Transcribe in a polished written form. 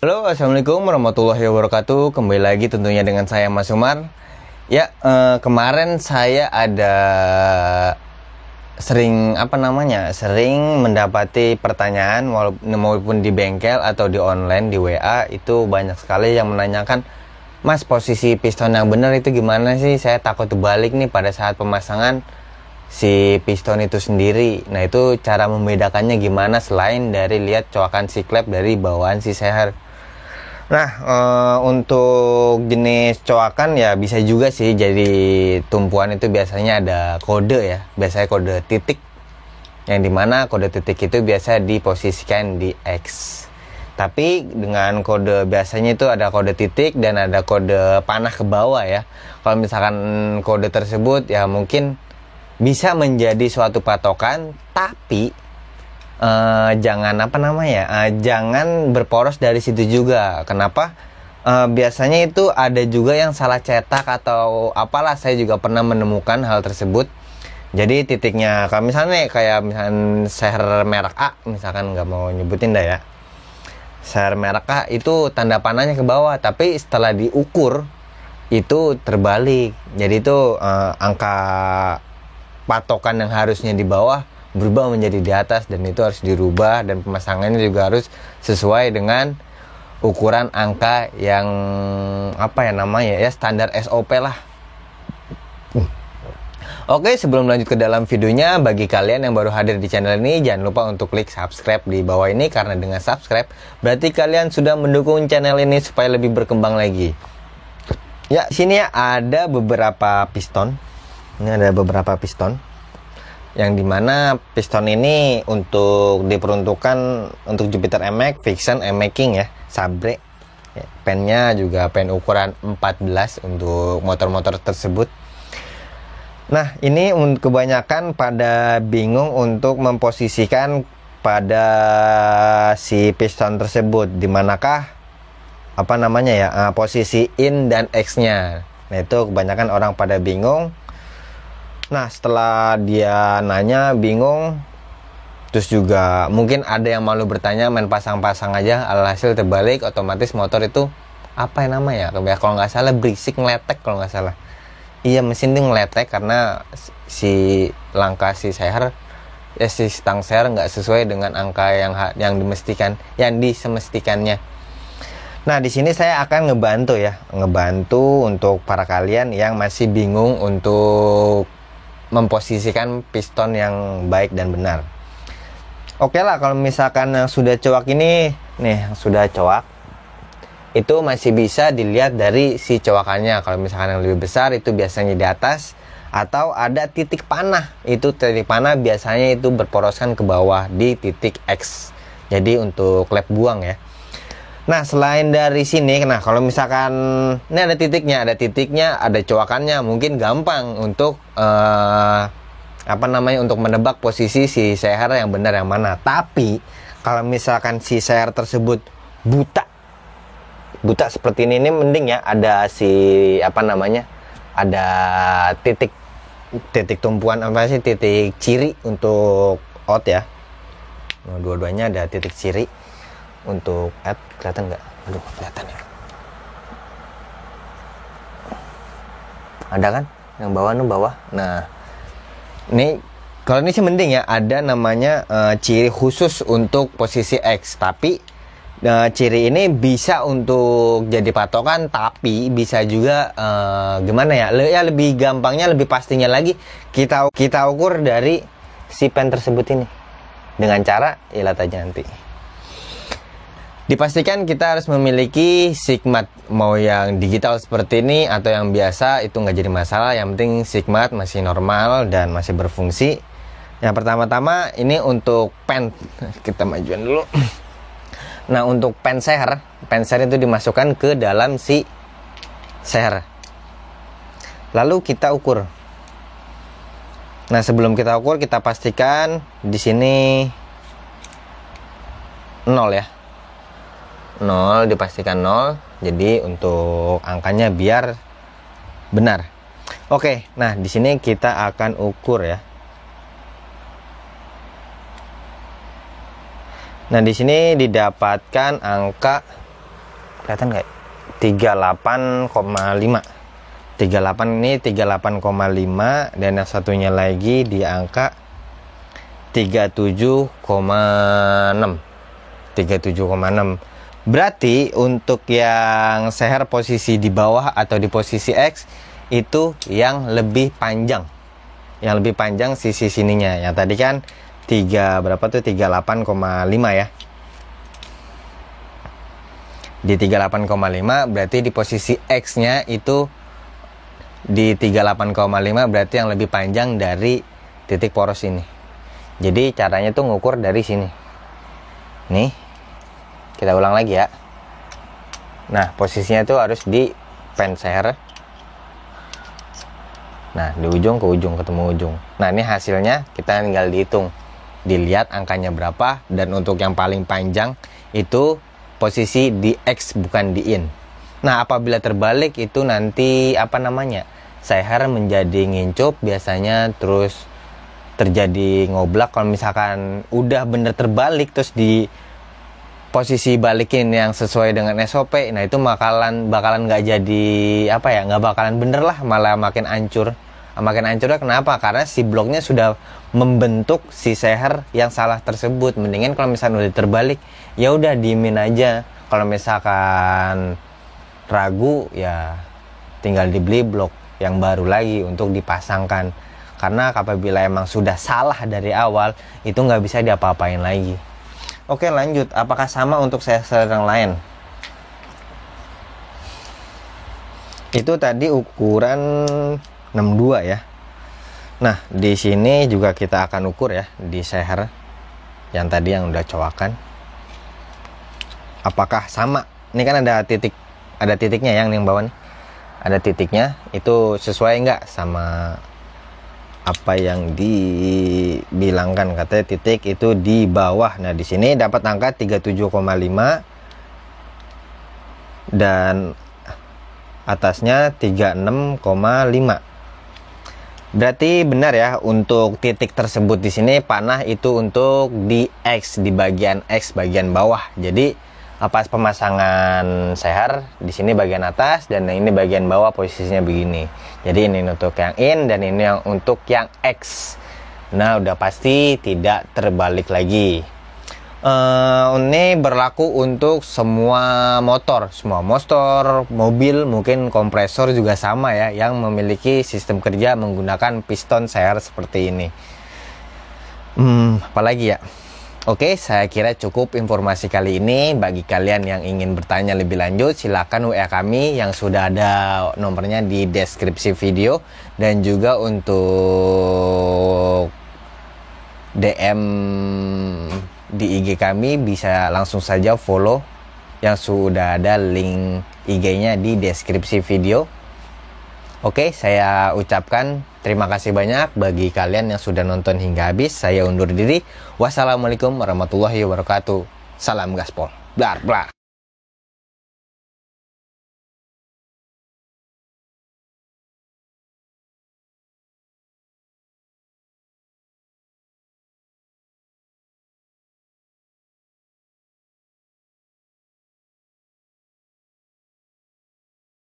Halo, assalamualaikum warahmatullahi wabarakatuh. Kembali lagi tentunya dengan saya Mas Umar. Ya, kemarin saya ada sering mendapati pertanyaan walaupun di bengkel atau di online di WA itu banyak sekali yang menanyakan, Mas, posisi piston yang benar itu gimana sih? Saya takut terbalik nih pada saat pemasangan si piston itu sendiri. Nah, itu cara membedakannya gimana selain dari lihat coakan si klep dari bawaan si seher. Nah, untuk jenis coakan ya bisa juga sih jadi tumpuan itu biasanya ada kode ya, biasanya kode titik, yang dimana kode titik itu biasa diposisikan di X. Tapi dengan kode biasanya itu ada kode titik dan ada kode panah ke bawah ya. Kalau misalkan kode tersebut ya mungkin bisa menjadi suatu patokan, tapi jangan jangan berporos dari situ juga. Kenapa? Biasanya itu ada juga yang salah cetak atau apalah, saya juga pernah menemukan hal tersebut. Jadi titiknya, kalau misalnya kayak seher merek A, misalkan nggak mau nyebutin dah ya, seher merek A itu tanda panahnya ke bawah, tapi setelah diukur itu terbalik. Jadi itu angka patokan yang harusnya di bawah berubah menjadi di atas, dan itu harus dirubah, dan pemasangannya juga harus sesuai dengan ukuran angka yang standar SOP lah. Oke, sebelum lanjut ke dalam videonya, bagi kalian yang baru hadir di channel ini, jangan lupa untuk klik subscribe di bawah ini, karena dengan subscribe berarti kalian sudah mendukung channel ini supaya lebih berkembang lagi. Ya, sini ya ada beberapa piston. Ini ada beberapa piston, yang dimana piston ini untuk diperuntukkan untuk Jupiter MX, Vixen, M-Making ya, Sabre ya, pennya juga pen ukuran 14 untuk motor-motor tersebut. Nah, ini kebanyakan pada bingung untuk memposisikan pada si piston tersebut, dimanakah posisi in dan X nya. Nah, itu kebanyakan orang pada bingung. Nah, setelah dia nanya bingung, terus juga mungkin ada yang malu bertanya, main pasang-pasang aja, alhasil terbalik, otomatis motor itu kalau nggak salah berisik, ngeletek kalau nggak salah. Iya, mesin itu ngeletek karena si langkah si seher si stang seher nggak sesuai dengan angka yang disemestikannya. Nah, di sini saya akan ngebantu untuk para kalian yang masih bingung untuk memposisikan piston yang baik dan benar. Oke lah, kalau misalkan yang sudah coak ini nih, yang sudah coak itu masih bisa dilihat dari si coakannya. Kalau misalkan yang lebih besar itu biasanya di atas, atau ada titik panah. Itu titik panah biasanya itu berporoskan ke bawah di titik X. Jadi untuk klep buang ya. Nah, selain dari sini, kalau misalkan ini ada titiknya, ada coakannya, mungkin gampang untuk untuk menebak posisi si seher yang benar yang mana. Tapi kalau misalkan si seher tersebut buta seperti ini mending ya ada ada titik tumpuan titik ciri untuk out ya. Nah, dua-duanya ada titik ciri untuk add. Kelihatan nggak? Aduh, kelihatan ya. Ada kan? Yang bawah. Nah, ini kalau ini sih mending ya ada namanya ciri khusus untuk posisi X. Tapi ciri ini bisa untuk jadi patokan, tapi bisa juga lebih gampangnya, lebih pastinya lagi kita ukur dari si pen tersebut ini dengan cara lihat aja nanti. Dipastikan kita harus memiliki sigmat, mau yang digital seperti ini atau yang biasa itu nggak jadi masalah. Yang penting sigmat masih normal dan masih berfungsi. Yang pertama-tama ini untuk pen, kita majuan dulu. Nah, untuk pen seher itu dimasukkan ke dalam si seher, lalu kita ukur. Nah, sebelum kita ukur kita pastikan di sini 0 ya. 0 dipastikan 0. Jadi untuk angkanya biar benar. Oke, nah di sini kita akan ukur ya. Nah, di sini didapatkan angka kelihatan nggak? 38,5. 38 ini 38,5 dan yang satunya lagi di angka 37,6. 37,6. Berarti untuk yang seher posisi di bawah atau di posisi X itu yang lebih panjang. Yang lebih panjang sisi sininya. Yang tadi kan 38,5 ya. Di 38,5 berarti di posisi X-nya itu di 38,5 berarti yang lebih panjang dari titik poros ini. Jadi caranya tuh ngukur dari sini. Nih, kita ulang lagi ya. Nah, posisinya tuh harus di pen seher. Nah, di ujung ke ujung, ketemu ujung. Nah, ini hasilnya kita tinggal dihitung. Dilihat angkanya berapa, dan untuk yang paling panjang itu posisi di X bukan di in. Nah, apabila terbalik itu nanti seher menjadi ngincup biasanya, terus terjadi ngoblak. Kalau misalkan udah bener terbalik terus di posisi balikin yang sesuai dengan SOP, nah itu bakalan nggak jadi nggak bakalan bener lah, malah makin hancur. Makin hancurnya kenapa? Karena si bloknya sudah membentuk si seher yang salah tersebut. Mendingan kalau misalkan udah terbalik, ya udah diemin aja. Kalau misalkan ragu, ya tinggal dibeli blok yang baru lagi untuk dipasangkan. Karena apabila emang sudah salah dari awal, itu nggak bisa diapa-apain lagi. Oke, lanjut. Apakah sama untuk seher yang lain? Itu tadi ukuran 62 ya. Nah, di sini juga kita akan ukur ya di seher yang tadi yang udah cowakan. Apakah sama? Ini kan ada titiknya yang bawah nih. Ada titiknya, itu sesuai nggak sama apa yang dibilangkan? Katanya titik itu di bawah. Nah, di sini dapat angka 37,5 dan atasnya 36,5. Berarti benar ya, untuk titik tersebut di sini panah itu untuk di X, di bagian X bagian bawah. Jadi pas pemasangan seher di sini bagian atas dan ini bagian bawah posisinya begini. Jadi ini untuk yang in dan ini yang untuk yang X. Nah, udah pasti tidak terbalik lagi. Ini berlaku untuk semua motor, mobil, mungkin kompresor juga sama ya, yang memiliki sistem kerja menggunakan piston seher seperti ini. Apalagi ya? Oke, saya kira cukup informasi kali ini. Bagi kalian yang ingin bertanya lebih lanjut, silakan WA kami yang sudah ada nomornya di deskripsi video, dan juga untuk DM di IG kami bisa langsung saja follow yang sudah ada link IG-nya di deskripsi video. Oke, saya ucapkan terima kasih banyak bagi kalian yang sudah nonton hingga habis. Saya undur diri. Wassalamualaikum warahmatullahi wabarakatuh. Salam gaspol. Blar blar.